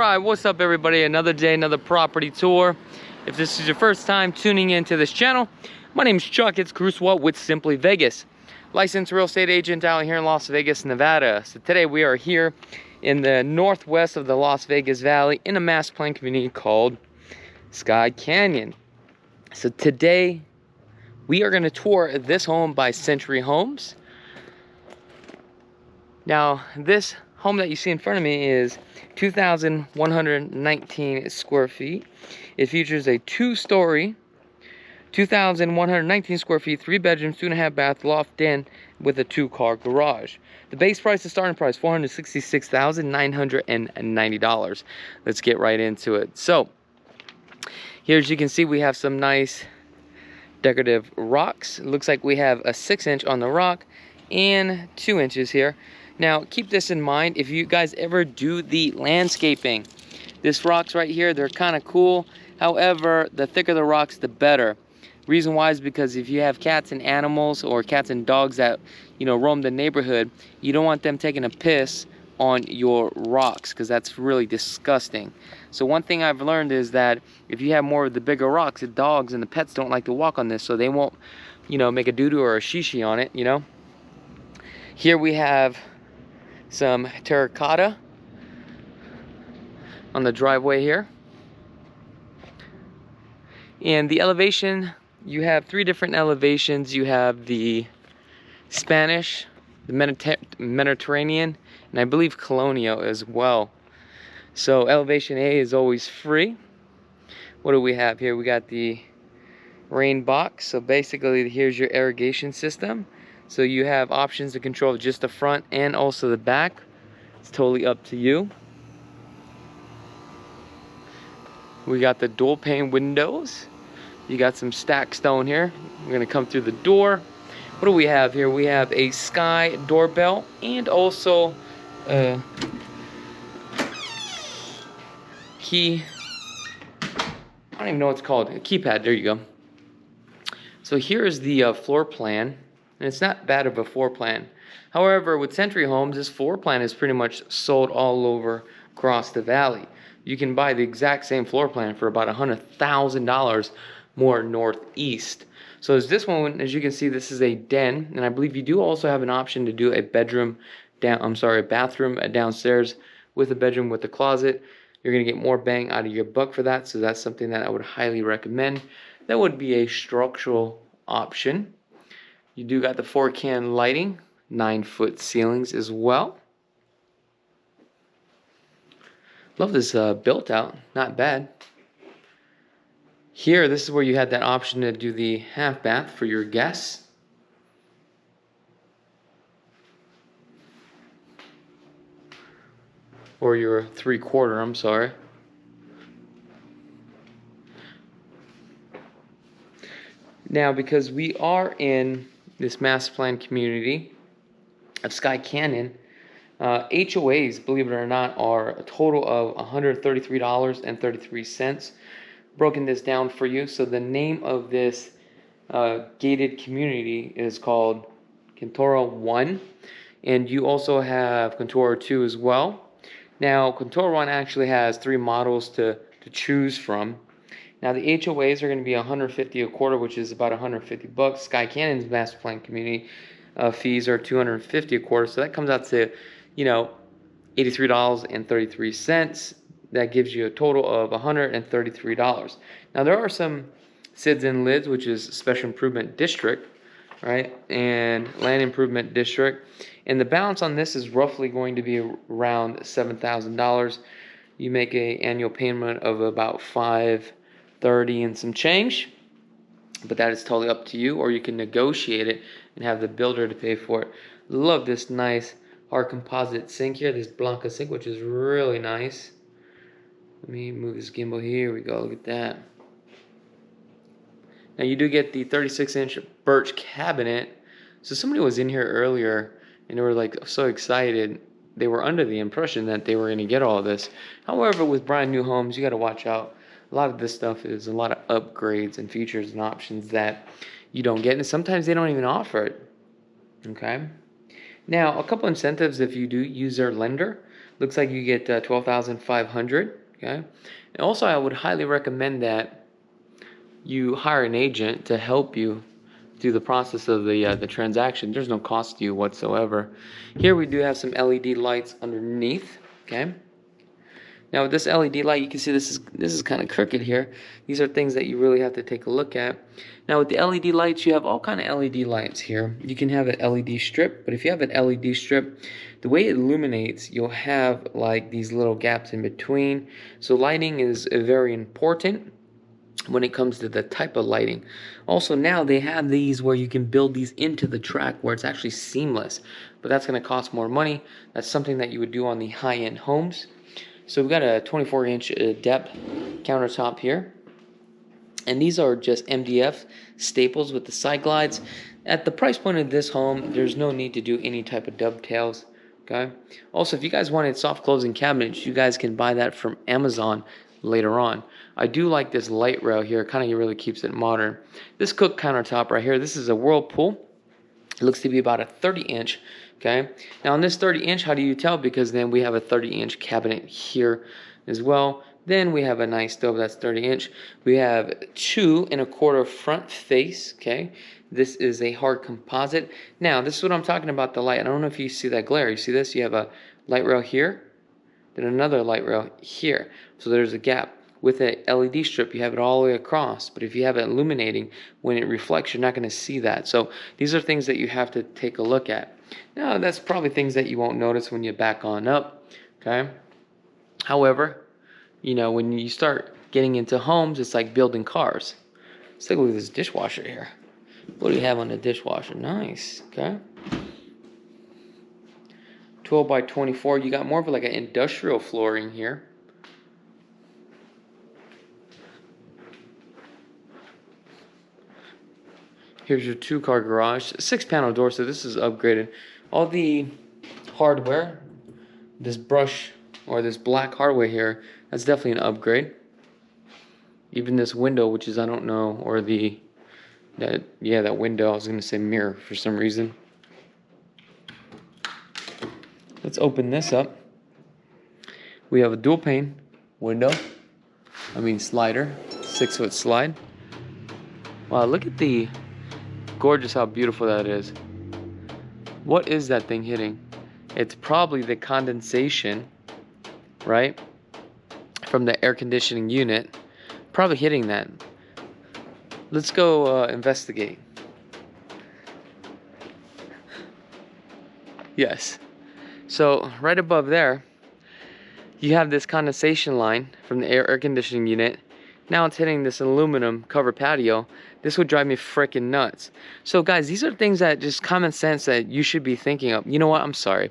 Alright, what's up everybody? Another day, another property tour. If this is your first time tuning into this channel, my name is Chakits Krulsawat with Simply Vegas. Licensed real estate agent out here in Las Vegas, Nevada. So today we are here in the northwest of the Las Vegas Valley in a master plan community called Skye Canyon. So today we are going to tour this home by Century Homes. Now this home that you see in front of me is 2,119 square feet. It features a two-story, 2,119 square feet, 3 bedrooms, 2.5 bath, loft den with a 2-car garage. The base price, the starting price, $466,990. Let's get right into it. So here, as you can see, we have some nice decorative rocks. It looks like we have a 6-inch on the rock and 2 inches here. Now, keep this in mind if you guys ever do the landscaping. These rocks right here, they're kind of cool. However, the thicker the rocks, the better. Reason why is because if you have cats and animals or cats and dogs that, you know, roam the neighborhood, you don't want them taking a piss on your rocks because that's really disgusting. So one thing I've learned is that if you have more of the bigger rocks, the dogs and the pets don't like to walk on this, so they won't, you know, make a doo-doo or a shishi on it, you know. Here we have some terracotta on the driveway here. And the elevation, you have 3 different elevations. You have the Spanish, the Mediterranean, and I believe Colonial as well. So elevation A is always free. What do we have here? We got the rain box. So basically here's your irrigation system. So you have options to control just the front and also the back. It's totally up to you. We got the dual pane windows. You got some stacked stone here. We're gonna come through the door. What do we have here? We have a Skye doorbell and also a key. I don't even know what it's called. A keypad. There you go. So here is the floor plan. And it's not bad of a floor plan. However, with Century Homes, this floor plan is pretty much sold all over across the valley. You can buy the exact same floor plan for about $100,000 more northeast. So as this one, as you can see, this is a den, and I believe you do also have an option to do a bathroom downstairs with a bedroom with a closet. You're gonna get more bang out of your buck for that, so that's something that I would highly recommend. That would be a structural option. You do got the 4-can lighting, 9-foot ceilings as well. Love this built out, not bad. Here, this is where you had that option to do the half bath for your guests. Or your 3/4, I'm sorry. Now, because we are in this master plan community of Skye Canyon, HOAs, believe it or not, are a total of $133.33. Broken this down for you. So the name of this gated community is called Cantor 1, and you also have Cantor 2 as well. Now, Cantor 1 actually has 3 models to choose from. Now the HOAs are going to be $150 a quarter, which is about $150. Skye Canyon's master plan community fees are $250 a quarter, so that comes out to, you know, $83.33. That gives you a total of $133. Now there are some SIDS and LIDs, which is Special Improvement District, right, and Land Improvement District, and the balance on this is roughly going to be around $7,000. You make an annual payment of about $530 and some change, but that is totally up to you, or you can negotiate it and have the builder to pay for it. Love this nice hard composite sink here, this Blanca sink, which is really nice. Let me move this gimbal. Here we go. Look at that. Now you do get the 36-inch birch cabinet. So somebody was in here earlier and they were like so excited. They were under the impression that they were going to get all of this. However, with brand new homes, you got to watch out. A lot of this stuff is a lot of upgrades and features and options that you don't get, and sometimes they don't even offer it. Okay. Now, a couple incentives if you do use their lender. Looks like you get 12,500. Okay, and also I would highly recommend that you hire an agent to help you through the process of the transaction. There's no cost to you whatsoever. Here we do have some LED lights underneath. Okay. Now with this LED light, you can see this is kind of crooked here. These are things that you really have to take a look at. Now with the LED lights, you have all kind of LED lights here. You can have an LED strip, but if you have an LED strip, the way it illuminates, you'll have like these little gaps in between. So lighting is very important when it comes to the type of lighting. Also now they have these where you can build these into the track where it's actually seamless, but that's going to cost more money. That's something that you would do on the high-end homes. So we've got a 24-inch depth countertop here. And these are just MDF staples with the side glides. At the price point of this home, there's no need to do any type of dovetails. Okay. Also, if you guys wanted soft closing cabinets, you guys can buy that from Amazon later on. I do like this light rail here. It kind of really keeps it modern. This cook countertop right here, this is a Whirlpool. It looks to be about a 30-inch. Okay. Now on this 30-inch, how do you tell? Because then we have a 30-inch cabinet here as well. Then we have a nice stove that's 30-inch. We have 2 1/4 front face. Okay. This is a hard composite. Now this is what I'm talking about, the light. I don't know if you see that glare. You see this? You have a light rail here, then another light rail here. So there's a gap. With a LED strip, you have it all the way across, but if you have it illuminating, when it reflects, you're not going to see that. So these are things that you have to take a look at. Now, that's probably things that you won't notice when you back on up, okay? However, you know, when you start getting into homes, it's like building cars. Let's take a look at this dishwasher here. What do you have on the dishwasher? Nice, okay? 12 by 24. You got more of like an industrial flooring here. Here's your 2-car garage, 6-panel door, so this is upgraded. All the hardware, this brush or this black hardware here, that's definitely an upgrade. Even this window, which is, I don't know, or that window, I was gonna say mirror for some reason. Let's open this up. We have a dual pane window, slider, 6-foot slide. Wow, look at the gorgeous how beautiful that is. What is that thing hitting? It's probably the condensation, right, from the air conditioning unit. Probably hitting that. Let's go investigate. Yes. So right above there, you have this condensation line from the air conditioning unit. Now it's hitting this aluminum covered patio. This would drive me freaking nuts. So guys, these are things that just common sense that you should be thinking of. You know what? I'm sorry.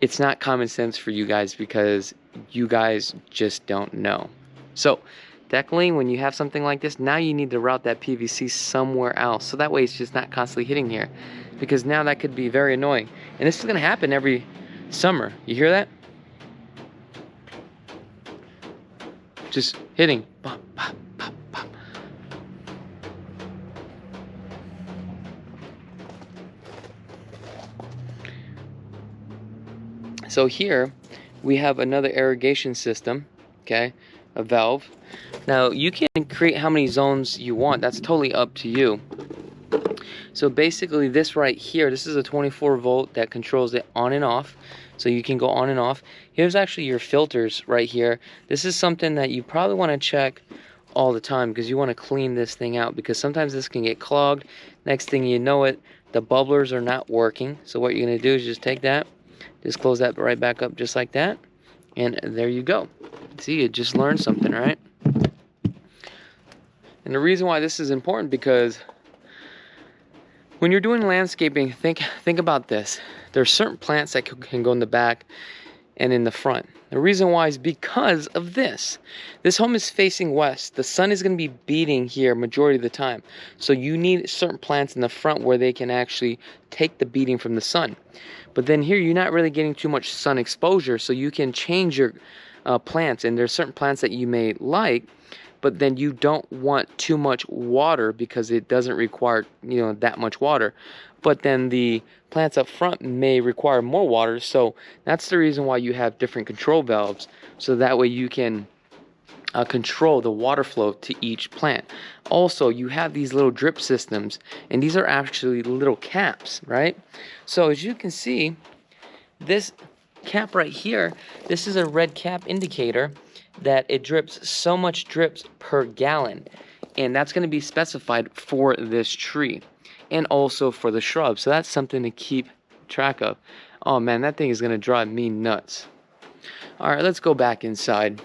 It's not common sense for you guys because you guys just don't know. So definitely when you have something like this, now you need to route that PVC somewhere else. So that way it's just not constantly hitting here. Because now that could be very annoying. And this is going to happen every summer. You hear that? Just hitting. Pop, pop, pop, pop. So here we have another irrigation system, okay, a valve. Now you can create how many zones you want. That's totally up to you. So basically this right here, this is a 24 volt that controls it on and off. So you can go on and off. Here's actually your filters right here. This is something that you probably want to check all the time because you want to clean this thing out because sometimes this can get clogged. Next thing you know it, the bubblers are not working. So what you're going to do is just take that, just close that right back up just like that. And there you go. See, you just learned something, right? And the reason why this is important because when you're doing landscaping, think about this. There are certain plants that can go in the back and in the front. The reason why is because of this. This home is facing west. The sun is going to be beating here majority of the time. So you need certain plants in the front where they can actually take the beating from the sun. But then here you're not really getting too much sun exposure, so you can change your plants. And there's certain plants that you may like but then you don't want too much water because it doesn't require, you know, that much water. But then the plants up front may require more water, so that's the reason why you have different control valves, so that way you can control the water flow to each plant. Also, you have these little drip systems, and these are actually little caps, right? So as you can see, this cap right here, this is a red cap indicator that it drips so much drips per gallon, and that's going to be specified for this tree and also for the shrub. So that's something to keep track of. Oh man, that thing is going to drive me nuts. All right, let's go back inside.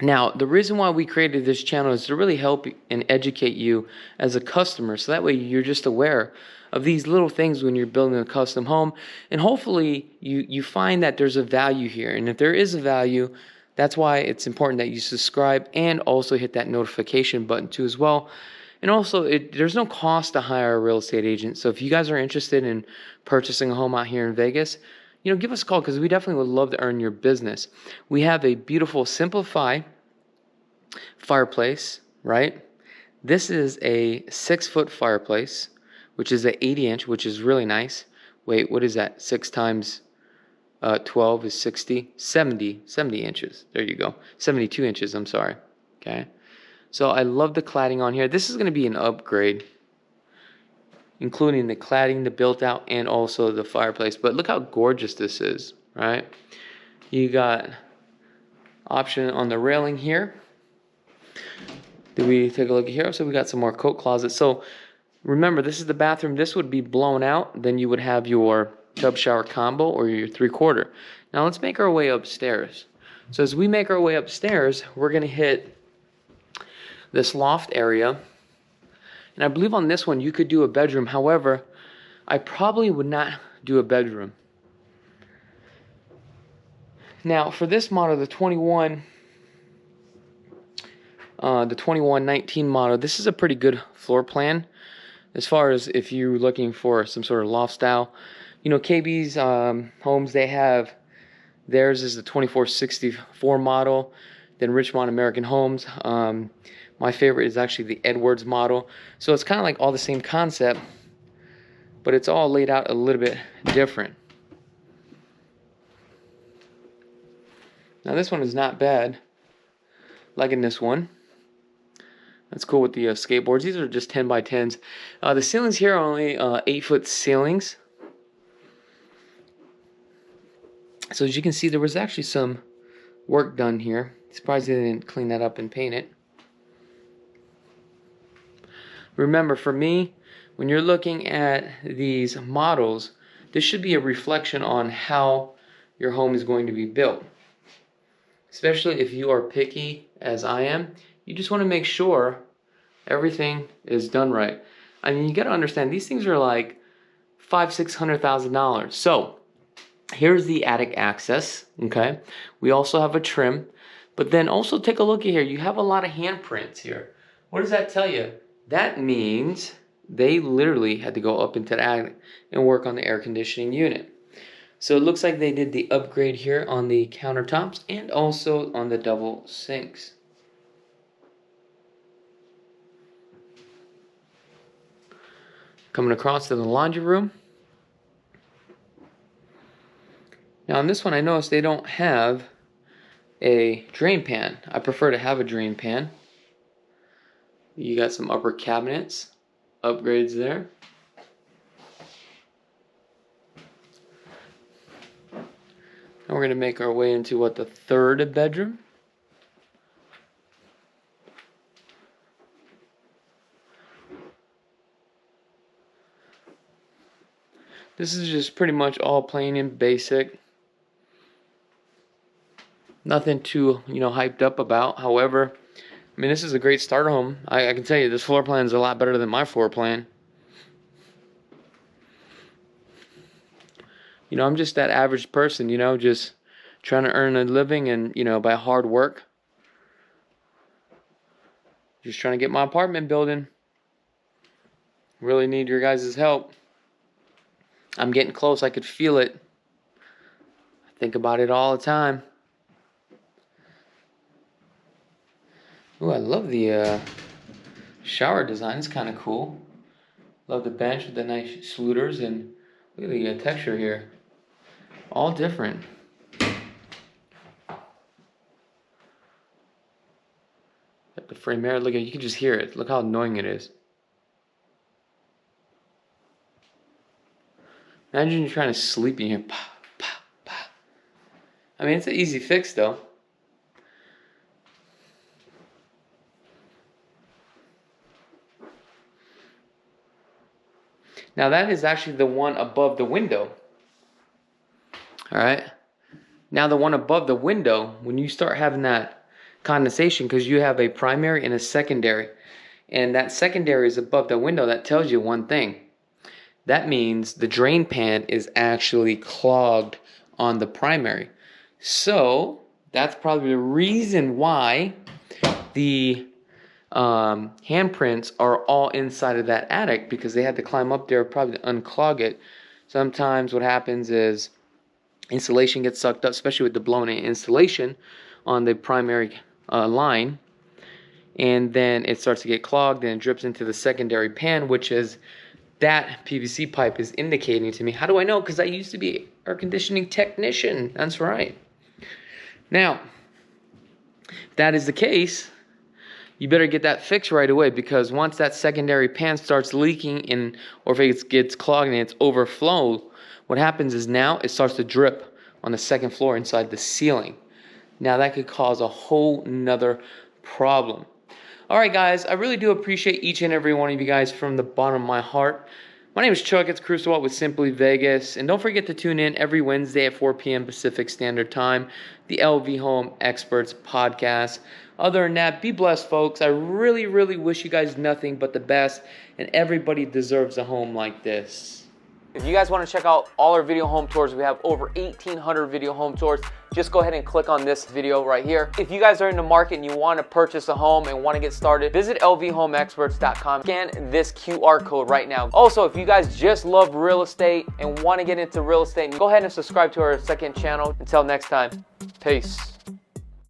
Now, the reason why we created this channel is to really help and educate you as a customer, so that way you're just aware of these little things when you're building a custom home, and hopefully you find that there's a value here. And if there is a value, that's why it's important that you subscribe and also hit that notification button too as well. And also, there's no cost to hire a real estate agent. So if you guys are interested in purchasing a home out here in Vegas, you know, give us a call, because we definitely would love to earn your business. We have a beautiful Simplify fireplace, right? This is a 6-foot fireplace, which is an 80-inch, which is really nice. Wait, what is that? 6 times 12 is 60, 70 inches. There you go. 72 inches, I'm sorry. Okay. So I love the cladding on here. This is going to be an upgrade, including the cladding, the built out, and also the fireplace. But look how gorgeous this is, right? You got option on the railing here. Did we take a look here? So we got some more coat closets. So remember, this is the bathroom. This would be blown out. Then you would have your tub shower combo or your 3/4. Now let's make our way upstairs. So as we make our way upstairs, we're going to hit this loft area. And I believe on this one you could do a bedroom. However, I probably would not do a bedroom. Now for this model, the 2119 model, this is a pretty good floor plan as far as if you're looking for some sort of loft style. You know, KB's homes, they have, theirs is the 2464 model. Then Richmond American Homes, my favorite is actually the Edwards model. So it's kind of like all the same concept, but it's all laid out a little bit different. Now this one is not bad. Liking this one. That's cool with the skateboards. These are just 10 by 10s. The ceilings here are only 8-foot ceilings. So as you can see, there was actually some work done here. Surprised they didn't clean that up and paint it. Remember, for me, when you're looking at these models, this should be a reflection on how your home is going to be built. Especially if you are picky, as I am, you just want to make sure everything is done right. I mean, you got to understand, these things are like $500,000-$600,000. So here's the attic access. Okay, we also have a trim, but then also take a look at here. You have a lot of handprints here. What does that tell you? That means they literally had to go up into the attic and work on the air conditioning unit. So it looks like they did the upgrade here on the countertops and also on the double sinks. Coming across to the laundry room. Now on this one, I noticed they don't have a drain pan. I prefer to have a drain pan. You got some upper cabinets, upgrades there. Now we're going to make our way into what, the third bedroom. This is just pretty much all plain and basic. Nothing too, hyped up about. However, I mean, this is a great starter home. I can tell you, this floor plan is a lot better than my floor plan. I'm just that average person, just trying to earn a living and, by hard work. Just trying to get my apartment building. Really need your guys' help. I'm getting close. I could feel it. I Think about it all the time. Ooh, I love the shower design. It's kind of cool. Love the bench with the nice sluters, and look at the texture here. All different. Got the frame here. Look at, you can just hear it. Look how annoying it is. Imagine you're trying to sleep and you hear pa, pa, pa. I mean, it's an easy fix though. Now that is actually the one above the window. All right. Now the one above the window, when you start having that condensation, because you have a primary and a secondary, and that secondary is above the window, that tells you one thing. That means the drain pan is actually clogged on the primary. So that's probably the reason why the handprints are all inside of that attic, because they had to climb up there probably to unclog it. Sometimes what happens is insulation gets sucked up, especially with the blown in insulation on the primary line, and then it starts to get clogged and it drips into the secondary pan, which is that PVC pipe is indicating to me. How do I know? Because I used to be air conditioning technician. That's right. Now, if that is the case, you better get that fixed right away, because once that secondary pan starts leaking, and or if it gets clogged and it's overflow, what happens is now it starts to drip on the second floor inside the ceiling. Now that could cause a whole nother problem. All right, guys, I really do appreciate each and every one of you guys from the bottom of my heart. My name is Chakits Krulsawat with Simply Vegas, and don't forget to tune in every Wednesday at 4 p.m. Pacific Standard Time, the LV Home Experts podcast. Other than that, be blessed, folks. I really, really wish you guys nothing but the best, and everybody deserves a home like this. If you guys want to check out all our video home tours, we have over 1,800 video home tours. Just go ahead and click on this video right here. If you guys are in the market and you want to purchase a home and want to get started, visit lvhomeexperts.com. Scan this QR code right now. Also, if you guys just love real estate and want to get into real estate, go ahead and subscribe to our second channel. Until next time, peace.